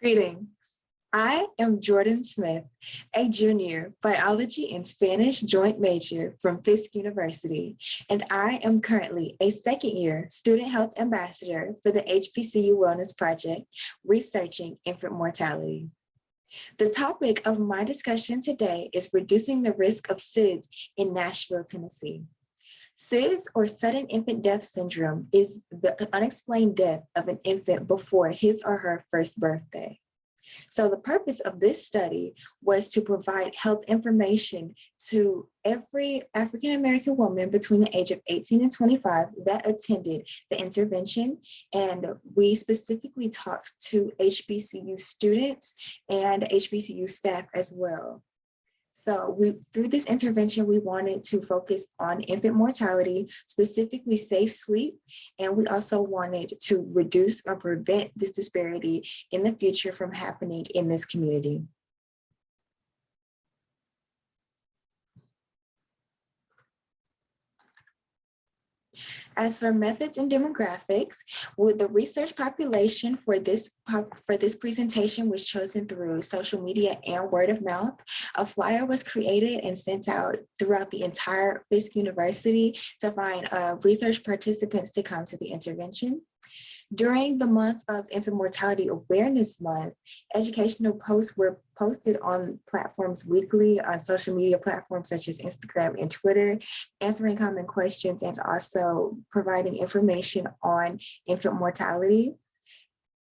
Greetings. I am Jordan Smith, a junior biology and Spanish joint major from Fisk University, and I am currently a second-year student health ambassador for the HBCU Wellness Project, researching infant mortality. The topic of my discussion today is reducing the risk of SIDS in Nashville, Tennessee. SIDS, or sudden infant death syndrome, is the unexplained death of an infant before his or her first birthday. So the purpose of this study was to provide health information to every African-American woman between the age of 18 and 25 that attended the intervention. And we specifically talked to HBCU students and HBCU staff as well. So through this intervention, we wanted to focus on infant mortality, specifically safe sleep, and we also wanted to reduce or prevent this disparity in the future from happening in this community. As for methods and demographics, with the research population for this presentation was chosen through social media and word of mouth. A flyer was created and sent out throughout the entire Fisk University to find research participants to come to the intervention. During the month of Infant Mortality Awareness Month, educational posts were posted on platforms weekly on social media platforms such as Instagram and Twitter, answering common questions and also providing information on infant mortality.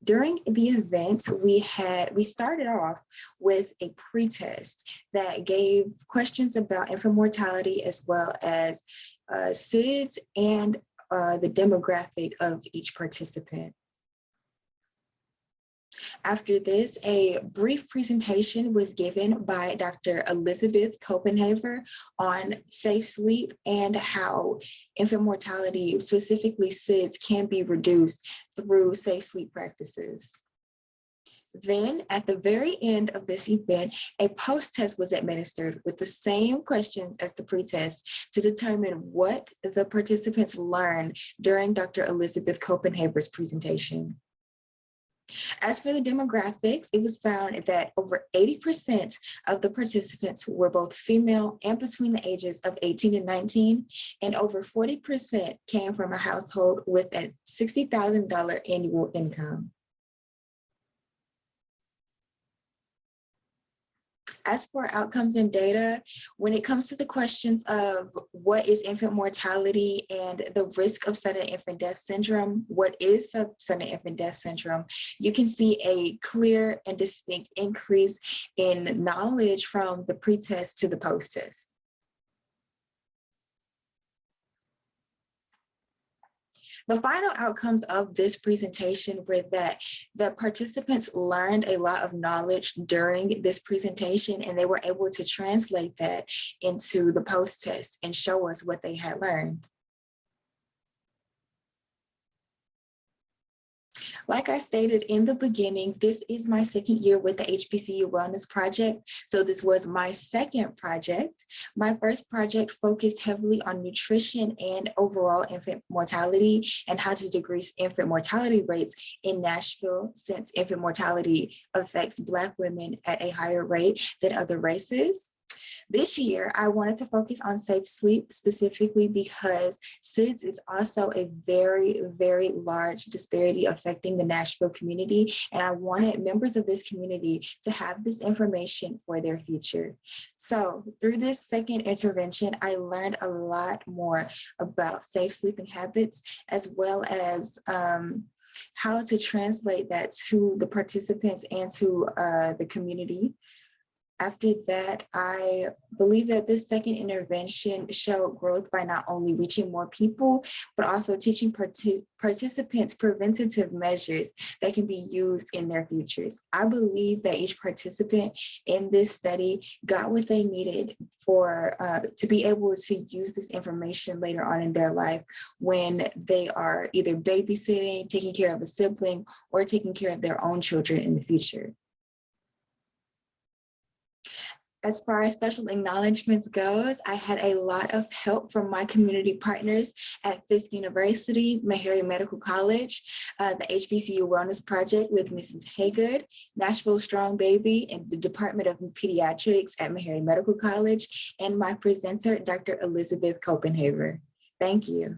During the event, we started off with a pre-test that gave questions about infant mortality as well as SIDS and the demographic of each participant. After this, a brief presentation was given by Dr. Elizabeth Copenhaver on safe sleep and how infant mortality, specifically SIDS, can be reduced through safe sleep practices. Then, at the very end of this event, a post-test was administered with the same questions as the pre-test to determine what the participants learned during Dr. Elizabeth Copenhaver's presentation. As for the demographics, it was found that over 80% of the participants were both female and between the ages of 18 and 19, and over 40% came from a household with a $60,000 annual income. As for outcomes and data, when it comes to the questions of what is infant mortality and the risk of sudden infant death syndrome, what is sudden infant death syndrome, you can see a clear and distinct increase in knowledge from the pre-test to the post-test. The final outcomes of this presentation were that the participants learned a lot of knowledge during this presentation, and they were able to translate that into the post-test and show us what they had learned. Like I stated in the beginning, this is my second year with the HBCU Wellness Project. So this was my second project. My first project focused heavily on nutrition and overall infant mortality and how to decrease infant mortality rates in Nashville, since infant mortality affects Black women at a higher rate than other races. This year, I wanted to focus on safe sleep specifically because SIDS is also a very, very large disparity affecting the Nashville community, and I wanted members of this community to have this information for their future. So through this second intervention, I learned a lot more about safe sleeping habits, as well as how to translate that to the participants and to the community. After that, I believe that this second intervention showed growth by not only reaching more people, but also teaching participants preventative measures that can be used in their futures. I believe that each participant in this study got what they needed for to be able to use this information later on in their life when they are either babysitting, taking care of a sibling, or taking care of their own children in the future. As far as special acknowledgements goes, I had a lot of help from my community partners at Fisk University, Meharry Medical College, the HBCU Wellness Project with Mrs. Haygood, Nashville Strong Baby, and the Department of Pediatrics at Meharry Medical College, and my presenter, Dr. Elizabeth Copenhaver. Thank you.